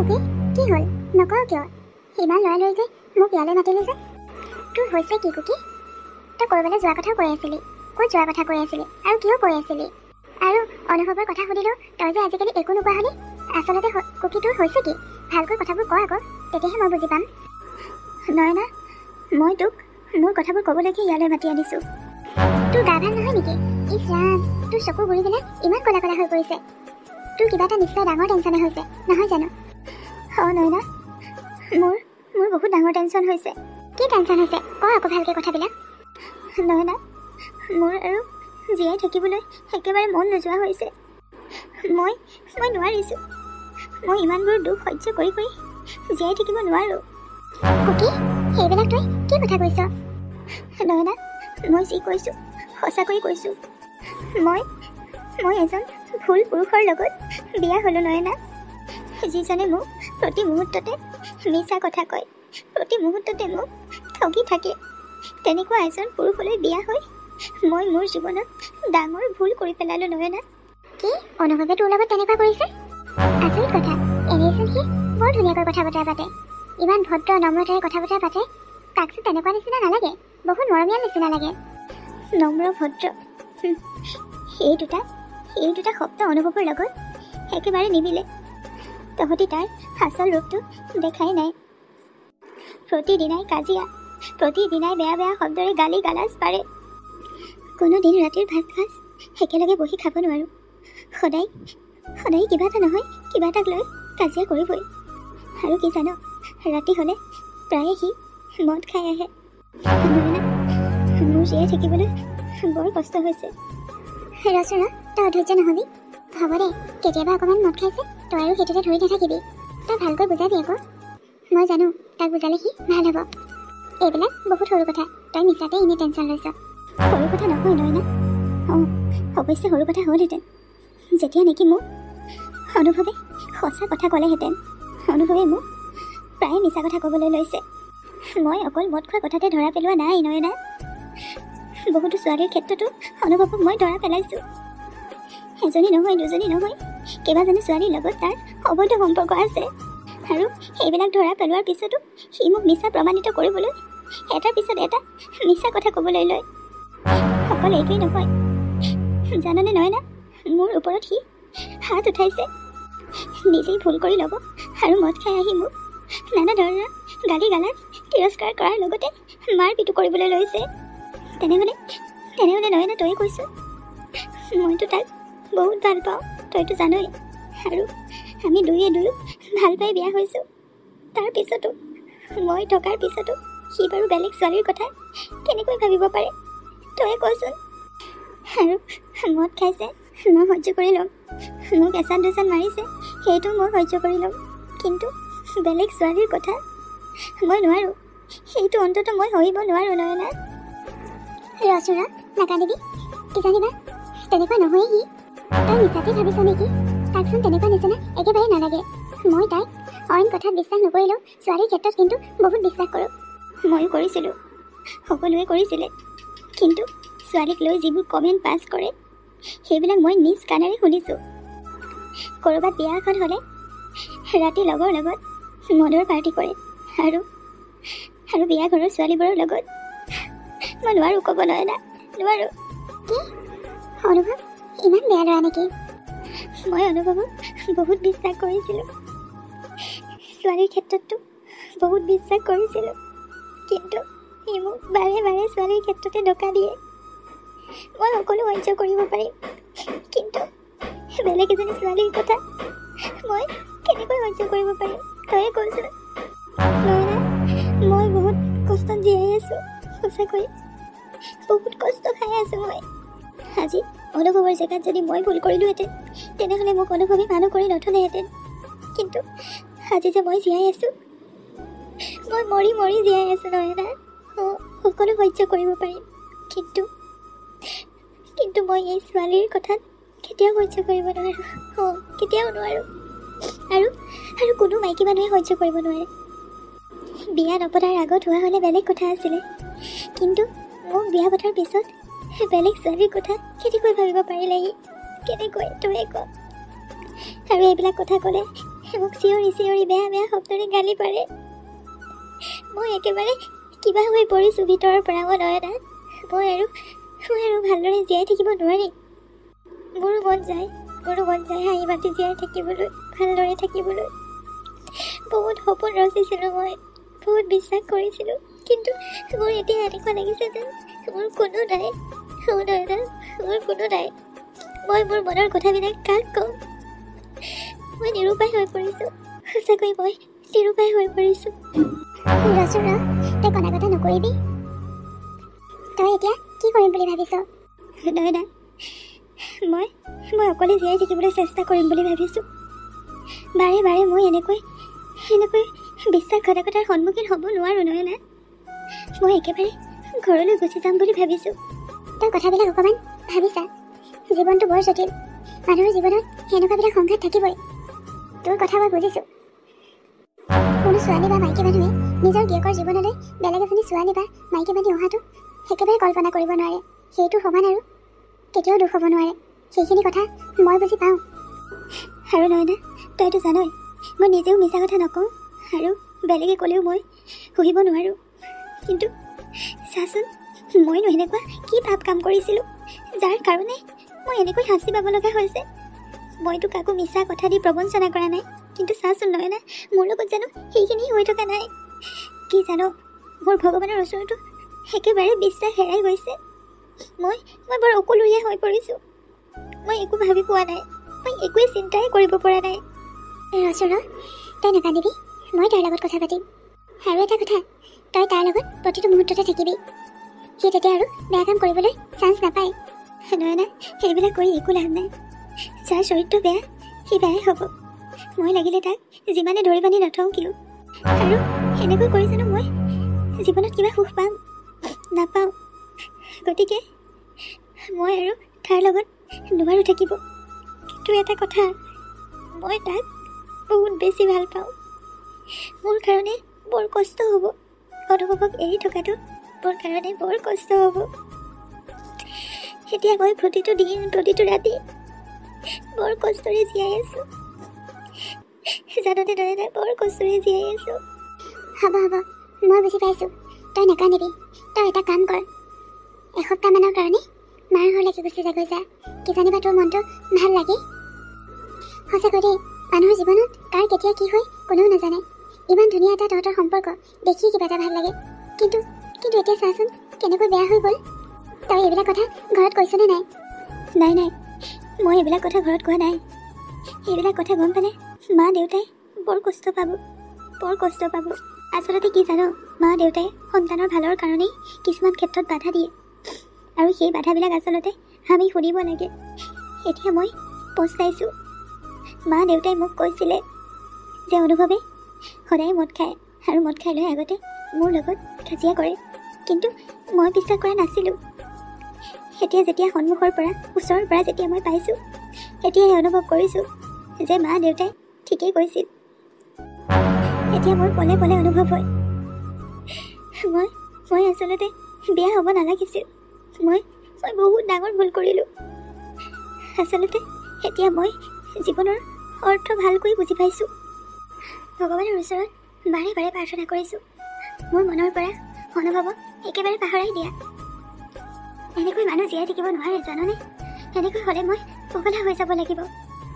কুকি কি হ'ল নকওঁ কিয় ইমান লৰাই যে মোক ইয়ালৈ মাতিলি যে তোৰ হৈছে কি কুকি তই ক'ৰবালৈ যোৱাৰ কথা কৈ আছিলি ক'ত যোৱাৰ কথা কৈ আছিলি আৰু কিয় কৈ আছিলি আৰু অনুভৱৰ কথা সুধিলোঁ তই যে আজিকালি একো নোকোৱা হলি আচলতে কুকি তোৰ হৈছে কি ভালকৈ কথাবোৰ ক আকৌ তেতিয়াহে মই বুজি পাম নয়না মই তোক মোৰ কথাবোৰ ক'বলৈকে ইয়ালৈ মাতি আনিছোঁ তোৰ গা ভাল নহয় নেকি ইছ ৰাম তোৰ চকু গুৰিবিলাক ইমান ক'লা ক'লা হৈ পৰিছে তোৰ কিবা এটা নিশ্চয় ডাঙৰ টেনশ্যনে হৈছে নহয় জানো নয়না মোৰ বহুত ডাঙৰ টেনশ্যন হৈছে কি টেনশ্যন হৈছে ক আকৌ ভালকৈ কথাবিলাক নয়না মোৰ আৰু জীয়াই থাকিবলৈ একেবাৰে মন নোযোৱা হৈছে মই নোৱাৰিছোঁ মই ইমানবোৰ দুখ সহ্য কৰি জীয়াই থাকিব নোৱাৰোঁ কুকি সেইবিলাক তই কি কথা কৈছ নয়না মই যি কৈছোঁ সঁচাকৈ কৈছোঁ মই এজন ভুল পুৰুষৰ লগত বিয়া হ'লোঁ নয়না যিজনে মোক প্ৰতি মুহূৰ্ততে মিছা কথা কয় প্ৰতি মুহূৰ্ততে মোক ঠগি থাকে তেনেকুৱা এজন পুৰুষলৈ বিয়া হৈ মই মোৰ জীৱনত ডাঙৰ ভুল কৰি পেলালোঁ নয়না কি অনুভৱে তোৰ লগত তেনেকুৱা কৰিছে আচৰিত কথা এনেইচোন সি বৰ ধুনীয়াকৈ কথা বতৰা পাতে ইমান ভদ্ৰ নম্ৰতাৰে কথা বতৰা পাতে তাকচোন তেনেকুৱা নিচিনা নালাগে বহুত মৰমীয়াল নিচিনা লাগে নম্ৰ ভদ্ৰ এই দুটা শব্দ অনুভৱৰ লগত একেবাৰে নিমিলে তহঁতি তাৰ আচল ৰূপটো দেখাই নাই প্ৰতিদিনাই কাজিয়া প্ৰতিদিনাই বেয়া বেয়া শব্দৰে গালি গালাজ পাৰে কোনো দিন ৰাতিৰ ভাত সাজ একেলগে বহি খাব নোৱাৰোঁ সদায় কিবা এটা নহয় কিবা এটাক লৈ কাজিয়া কৰিবই আৰু কি জানো ৰাতি হ'লে প্ৰায়ে সি মদ খাই আহে মোৰ জীয়াই থাকিবলৈ বৰ কষ্ট হৈছে ৰচনা তই অধৈৰ্য নহ'বি হ'ব দে কেতিয়াবা অকণমান মদ খাইছে তই আৰু সেইটোতে ধৰি নাথাকিবি তই ভালকৈ বুজাবি আকৌ মই জানো তাক বুজালে সি ভাল হ'ব এইবিলাক বহুত সৰু কথা তই মিছাতে এনেই টেনশ্যন লৈছ সৰু কথা নহয় নয়না অৱশ্যে সৰু কথা হ'লহেঁতেন যেতিয়া নেকি মোক অনুভৱে সঁচা কথা ক'লেহেঁতেন অনুভৱে মোক প্ৰায়ে মিছা কথা ক'বলৈ লৈছে মই অকল মদ খোৱা কথাতে ধৰা পেলোৱা নাই নয়না বহুতো ছোৱালীৰ ক্ষেত্ৰতো অনুভৱক মই ধৰা পেলাইছোঁ এজনী নহয় দুজনী নহয় কেইবাজনী ছোৱালীৰ লগত তাৰ অবৈধ সম্পৰ্ক আছে আৰু সেইবিলাক ধৰা পেলোৱাৰ পিছতো সি মোক মিছা প্ৰমাণিত কৰিবলৈ এটাৰ পিছত এটা মিছা কথা ক'বলৈ লয় অকল এইটোৱেই নহয় জাননে নয়না মোৰ ওপৰত সি হাত উঠাইছে নিজেই ভুল কৰি ল'ব আৰু মদ খাই আহি মোক নানা ধৰণৰ গালি গালাজ তিৰস্কাৰ কৰাৰ লগতে মাৰ পিটো কৰিবলৈ লৈছে তেনেহ'লে নয়না তয়ে কৈছোঁ মইতো তাক বহুত ভাল পাওঁ তইতো জানই আৰু আমি দুয়ো ভাল পাই বিয়া হৈছোঁ তাৰপিছতো মই থকাৰ পিছতো সি বাৰু বেলেগ ছোৱালীৰ কথা কেনেকৈ ভাবিব পাৰে তয়ে কচোন আৰু মদ খাইছে মই সহ্য কৰি ল'ম মোক এচান দুচান মাৰিছে সেইটো মই সহ্য কৰি ল'ম কিন্তু বেলেগ ছোৱালীৰ কথা মই নোৱাৰোঁ সেইটো অন্ততঃ মই সহিব নোৱাৰোঁ নয়না ৰচনা নাকান্দিবি কিজানিবা তেনেকুৱা নহয়েই সি তই মিছাতে ভাবিছ নেকি তাকচোন তেনেকুৱা নিচিনা একেবাৰে নালাগে মই তাইক অইন কথাত বিশ্বাস নকৰিলেও ছোৱালীৰ ক্ষেত্ৰত কিন্তু বহুত বিশ্বাস কৰোঁ ময়ো কৰিছিলোঁ সকলোৱে কৰিছিলে কিন্তু ছোৱালীক লৈ যিবোৰ কমেণ্ট পাছ কৰে সেইবিলাক মই নিজ কাণেৰে শুনিছোঁ ক'ৰবাত বিয়া এখন হ'লে ৰাতি লগৰ লগত মদৰ পাৰ্টি কৰে আৰু বিয়া ঘৰৰ ছোৱালীবোৰৰ লগত মই নোৱাৰোঁ ক'ব নয়না নোৱাৰোঁ কি অনুভৱ ইমান বেয়া ল'ৰা নেকি মই অনুভৱক বহুত বিশ্বাস কৰিছিলোঁ ছোৱালীৰ ক্ষেত্ৰততো বহুত বিশ্বাস কৰিছিলোঁ কিন্তু সি মোক বাৰে বাৰে ছোৱালীৰ ক্ষেত্ৰতে ধোকা দিয়ে মই সকলো সহ্য কৰিব পাৰিম কিন্তু বেলেগ এজনী ছোৱালীৰ কথা মই কেনেকৈ সহ্য কৰিব পাৰিম তয়ে কৈছোঁ নয়না মই বহুত কষ্টত জীয়াই আছোঁ সঁচাকৈ বহুত কষ্ট খাই আছোঁ মই আজি অনুভৱৰ জেগাত যদি মই ভুল কৰিলোহেঁতেন তেনেহ'লে মোক অনুভৱে মানুহ কৰি নথলেহেঁতেন কিন্তু আজি যে মই জীয়াই আছোঁ মই মৰি মৰি জীয়াই আছোঁ নয়না সকলো সহ্য কৰিব পাৰিম কিন্তু মই এই ছোৱালীৰ কথাত কেতিয়াও সহ্য কৰিব নোৱাৰোঁ কেতিয়াও নোৱাৰোঁ আৰু কোনো মাইকী মানুহে সহ্য কৰিব নোৱাৰে বিয়া নপতাৰ আগত হোৱা হ'লে বেলেগ কথা আছিলে কিন্তু মোক বিয়া পতাৰ পিছত বেলেগ ছোৱালীৰ কথা কেনেকৈ ভাবিব পাৰিলে সি কেনেকৈ তয়ে ক আৰু এইবিলাক কথা ক'লে মোক চিঞৰি চিঞৰি বেয়া বেয়া শব্দৰে গালি পাৰে। মই একেবাৰে কিবা হৈ পৰিছোঁ ভিতৰৰ পৰা। মই নয়না, মই আৰু ভালদৰে জীয়াই থাকিব নোৱাৰিম। মোৰো মন যায় হাঁহি মাতি জীয়াই থাকিবলৈ, ভালদৰে থাকিবলৈ। বহুত সপোন ৰচিছিলোঁ, মই বহুত বিশ্বাস কৰিছিলোঁ, কিন্তু মোৰ এতিয়া এনেকুৱা লাগিছে যেন মোৰ কোনো নাই। নয়না, মোৰ কোনো নাই। মই মোৰ মনৰ কথাবিলাক কাক কওঁ? মই নিৰুপায় হৈ পৰিছোঁ, সঁচাকৈ মই নিৰুপায় হৈ পৰিছোঁ। ৰচনা, তই কণা কথা নকৰিবি। তই এতিয়া কি কৰিম বুলি ভাবিছ? নয়না, মই অকলে জীয়াই থাকিবলৈ চেষ্টা কৰিম বুলি ভাবিছোঁ। বাৰে বাৰে মই এনেকৈ বিশ্বাসঘাতকতাৰ সন্মুখীন হ'ব নোৱাৰোঁ। নয়না, মই একেবাৰে ঘৰলৈ গুচি যাম বুলি ভাবিছোঁ। তই কথাবিলাক অকণমান ভাবিছা? জীৱনটো বৰ জটিল, মানুহৰ জীৱনত সেনেকুৱাবিলাক সংঘাত থাকিবই। তোৰ কথা মই বুজিছোঁ। কোনো ছোৱালী বা মাইকী মানুহে নিজৰ গিৰিয়েকৰ জীৱনলৈ বেলেগ এজনী ছোৱালী বা মাইকী মানুহ অহাটো একেবাৰে কল্পনা কৰিব নোৱাৰে। সেইটো সমান আৰু কেতিয়াও দুখ হ'ব নোৱাৰে। সেইখিনি কথা মই বুজি পাওঁ। আৰু নয়না, তইতো জানই মই নিজেও মিছা কথা নকওঁ, আৰু বেলেগে ক'লেও মই শুহিব নোৱাৰোঁ। কিন্তু চাচোন, মইনো এনেকুৱা কি পাপ কাম কৰিছিলোঁ যাৰ কাৰণে মই এনেকৈ শাস্তি পাব লগা হৈছে? মইতো কাকো মিছা কথা দি প্ৰবঞ্চনা কৰা নাই, কিন্তু চাচোন নয়না, মোৰ লগত জানো সেইখিনি হৈ থকা নাই? কি জানো, মোৰ ভগৱানৰ ওচৰতো একেবাৰে বিশ্বাস হেৰাই গৈছে। মই বৰ অকলশৰীয়া হৈ পৰিছোঁ। মই একো ভাবি পোৱা নাই, মই একোৱেই চিন্তাই কৰিব পৰা নাই। ৰচনা, তই নাকান্দিবি, মই তাৰ লগত কথা পাতিম। আৰু এটা কথা, তই তাৰ লগত প্ৰতিটো মুহূৰ্ততে থাকিবি। সি তেতিয়া আৰু বেয়া কাম কৰিবলৈ চান্স নাপায়। নয়না, সেইবিলাক কৰি একো লাভ নাই। যাৰ চৰিত্ৰ বেয়া, সি বেয়াই হ'ব। মই লাগিলে তাক যিমানে ধৰি বান্ধি নথওঁ কিয়, আৰু এনেকৈ কৰি জানো মই জীৱনত কিবা সুখ পাম? নাপাওঁ। গতিকে মই আৰু তাৰ লগত নোৱাৰোঁ থাকিব। কিন্তু এটা কথা, মই তাক বহুত বেছি ভাল পাওঁ। মোৰ কাৰণে বৰ কষ্ট হ'ব, অনুভৱক এৰি থকাটো মোৰ কাৰণে বৰ কষ্ট হ'ব। এতিয়া মই প্ৰতিটো দিন, প্ৰতিটো ৰাতি বৰ কষ্টৰে জীয়াই আছোঁ। জাননে নয়না, বৰ কষ্টৰে জীয়াই আছোঁ। হ'ব, মই বুজি পাইছোঁ। তই নাকান্দিবি। তই এটা কাম কৰ, এসপ্তাহমানৰ কাৰণে মাৰ ঘৰলৈকে গুচি যাগৈ যা। কিজানিবা তোৰ মনটো ভাল লাগে। সঁচাকৈ দেই, মানুহৰ জীৱনত কাৰ কেতিয়া কি হয় কোনেও নাজানে। ইমান ধুনীয়া এটা তহঁতৰ সম্পৰ্ক দেখি কিবা এটা ভাল লাগে, কিন্তু এতিয়া চাচোন কেনেকৈ বেয়া হৈ গ'ল। তই এইবিলাক কথা ঘৰত কৈছনে নাই? নাই, মই এইবিলাক কথা ঘৰত কোৱা নাই। এইবিলাক কথা গম পালে মা দেউতাই বৰ কষ্ট পাব। আচলতে কি জানো, মা দেউতাই সন্তানৰ ভালৰ কাৰণেই কিছুমান ক্ষেত্ৰত বাধা দিয়ে, আৰু সেই বাধাবিলাক আচলতে আমি শুনিব লাগে। এতিয়া মই পস্তাইছোঁ। মা দেউতাই মোক কৈছিলে যে অনুভৱে সদায় মদ খায়, আৰু মদ খাই লৈ আগতে মোৰ লগত কাজিয়া কৰে, কিন্তু মই বিশ্বাস কৰা নাছিলোঁ। যেতিয়া সন্মুখৰ পৰা, ওচৰৰ পৰা যেতিয়া মই পাইছোঁ, এতিয়াহে অনুভৱ কৰিছোঁ যে মা দেউতাই ঠিকেই কৈছিল। এতিয়া মোৰ পলে পলে অনুভৱ হয়, মই আচলতে বেয়া হ'ব নালাগিছিল। মই বহুত ডাঙৰ ভুল কৰিলোঁ। আচলতে এতিয়া মই জীৱনৰ অৰ্থ ভালকৈ বুজি পাইছোঁ। ভগৱানৰ ওচৰত বাৰে বাৰে প্ৰাৰ্থনা কৰিছোঁ, মোৰ মনৰ পৰা অনুভৱক একেবাৰে পাহৰাই দিয়া। এনেকৈ মানুহ জীয়াই থাকিব নোৱাৰে জাননে। এনেকৈ হ'লে মই পগলা হৈ যাব লাগিব।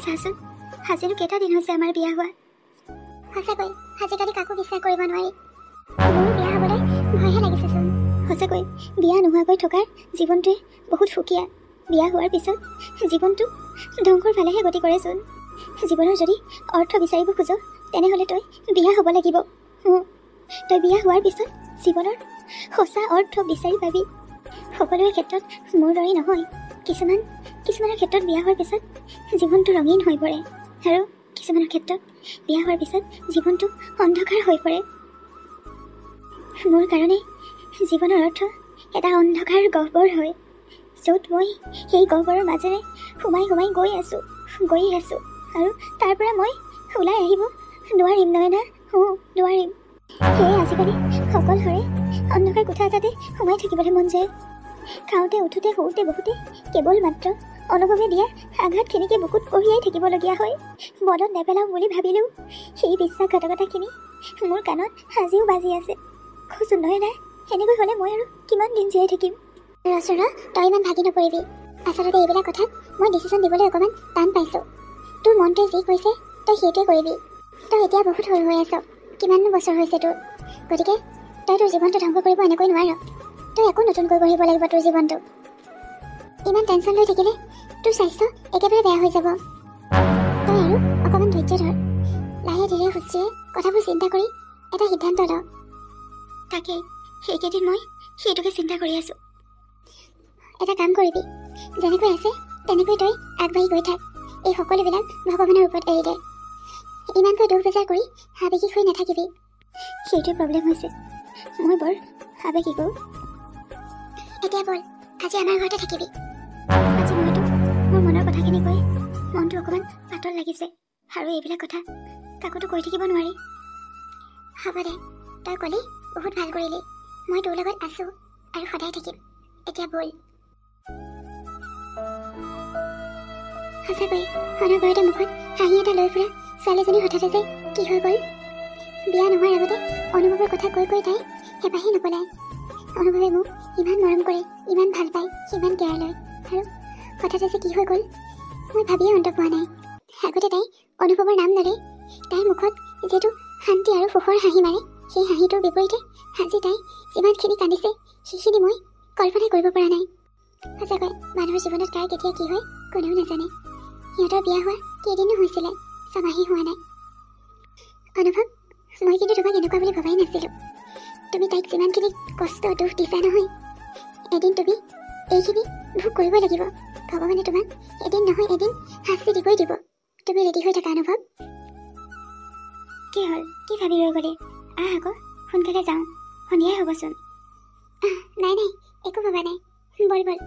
চাচোন, আজিনো কেইটা দিন হৈছে আমাৰ বিয়া হোৱা। সঁচাকৈ আজিকালি কাকো বিশ্বাস কৰিব নোৱাৰি। মোৰো বিয়া হ'বলৈ ভয়হে লাগিছেচোন। সঁচাকৈ বিয়া নোহোৱাকৈ থকাৰ জীৱনটোৱে বহুত সুকীয়া। বিয়া হোৱাৰ পিছত জীৱনটো ধ্বংসৰ ফালেহে গতি কৰেচোন। জীৱনৰ যদি অৰ্থ বিচাৰিব খোজ, তেনেহ'লে তই বিয়া হ'ব লাগিব। তই বিয়া হোৱাৰ পিছত জীৱনৰ সঁচা অৰ্থ বিচাৰি পাবি। সকলোৰে ক্ষেত্ৰত মোৰ দৰে নহয়। কিছুমানৰ ক্ষেত্ৰত বিয়া হোৱাৰ পিছত জীৱনটো ৰঙীন হৈ পৰে, আৰু কিছুমানৰ ক্ষেত্ৰত বিয়া হোৱাৰ পিছত জীৱনটো অন্ধকাৰ হৈ পৰে। মোৰ কাৰণে জীৱনৰ অৰ্থ এটা অন্ধকাৰ গহ্বৰ হয়, য'ত মই সেই গহ্বৰৰ মাজেৰে সোমাই গৈ আছোঁ, আৰু তাৰ পৰা মই ওলাই আহিব নোৱাৰিম নয়না। নোৱাৰিম। সেয়ে আজিকালি অকলশৰে অন্ধকাৰ কোঠা এটাতে সোমাই থাকিবলৈ মন যায়। খাওঁতে উঠোতে শুওঁতে বহুতে কেৱল মাত্ৰ অনুভৱে দিয়া আঘাতখিনিকে বুকুত কঢ়িয়াই থাকিবলগীয়া হয়। মনত নেপেলাওঁ বুলি ভাবিলেও সেই বিশ্বাসঘাতকতাখিনি মোৰ কাণত আজিও বাজি আছে। খোজোঁ নহয় নাই, এনেকৈ হ'লে মই আৰু কিমান দিন জীয়াই থাকিম। ৰচনা, তই ইমান ভাগি নপৰিবি। আচলতে এইবিলাক কথাত মই ডিচিশ্যন দিবলৈ অকণমান টান পাইছোঁ। তোৰ মনটোৱে যি কৈছে তই সেইটোৱে কৰিবি। তই এতিয়া বহুত সৰু হৈ আছ, কিমাননো বছৰ হৈছে তোৰ। গতিকে তই তোৰ জীৱনটো ধ্বংস কৰিব এনেকৈ নোৱাৰ। তই একো নতুনকৈ গঢ়িব লাগিব তোৰ জীৱনটো। ইমান টেনশ্যন লৈ থাকিলে তোৰ স্বাস্থ্য একেবাৰে বেয়া হৈ যাব। তই আৰু অকণমান ধৈৰ্য ধৰ, লাহে ধীৰে সুস্থিৰে কথাবোৰ চিন্তা কৰি এটা সিদ্ধান্ত ল। তাকেই সেইকেইদিন মই সেইটোকে চিন্তা কৰি আছোঁ। এটা কাম কৰিবি, যেনেকৈ আছে তেনেকৈ তই আগবাঢ়ি গৈ থাক। এই সকলোবিলাক ভগৱানৰ ওপৰত এৰি দে। ইমানকৈ দুখ বিচাৰ কৰি আৱেগিক হৈ নাথাকিবি। সেইটোৱে প্ৰব্লেম হৈছে, মই বৰ আৱেগিক। এতিয়া বল, আজি আমাৰ ঘৰতে থাকিবি। আজি মইতো মোৰ মনৰ কথাখিনি কৈ মনটো অকণমান পাতল লাগিছে, আৰু এইবিলাক কথা কাকোতো কৈ থাকিব নোৱাৰি। হ'ব দে, তই ক'লি বহুত ভাল কৰিলি। মই তোৰ লগত আছোঁ আৰু সদায় থাকিম। এতিয়া বল। সঁচাকৈ অনবৰতে মুখত হাঁহি এটা লৈ ফুৰা ছোৱালীজনী হঠাতে যে কি হৈ গ'ল। বিয়া নোহোৱাৰ আগতে অনুভৱৰ কথা কৈ কৈ তাই হেঁপাহি নপলায়। অনুভৱে মোক ইমান মৰম কৰে, ইমান ভাল পায়, সিমান কেয়াৰ লয়, আৰু হঠাতে যে কি হৈ গ'ল মই ভাবিয়ে অন্ত পোৱা নাই। আগতে তাই অনুভৱৰ নাম ল'লে তাইৰ মুখত যিটো শান্তি আৰু সুখৰ হাঁহি মাৰে, সেই হাঁহিটোৰ বিপৰীতে আজি তাই যিমানখিনি কান্দিছে সেইখিনি মই কল্পনাই কৰিব পৰা নাই। সঁচাকৈ মানুহৰ জীৱনত কাৰ কেতিয়া কি হয় কোনেও নাজানে। সিহঁতৰ বিয়া হোৱা কেইদিনো হৈছিলে, ছমাহী হোৱা নাই। অনুভৱ, মই কিন্তু তোমাক এনেকুৱা বুলি ভবাই নাছিলোঁ। তুমি তাইক যিমানখিনি কষ্ট দুখ দিছা নহয়, এদিন তুমি এইখিনি ভোগ কৰিব লাগিব। ভগৱানে তোমাক এদিন নহয় এদিন শাস্তি দিবই দিব। তুমি ৰেডি হৈ থাকা অনুভৱ। কি হ'ল, কি ভাবি ৰৈ গ'লি? আহ আকৌ, সোনকালে যাওঁ, সন্ধিয়াই হ'বচোন। নাই নাই, একো ভবা নাই, বল বল।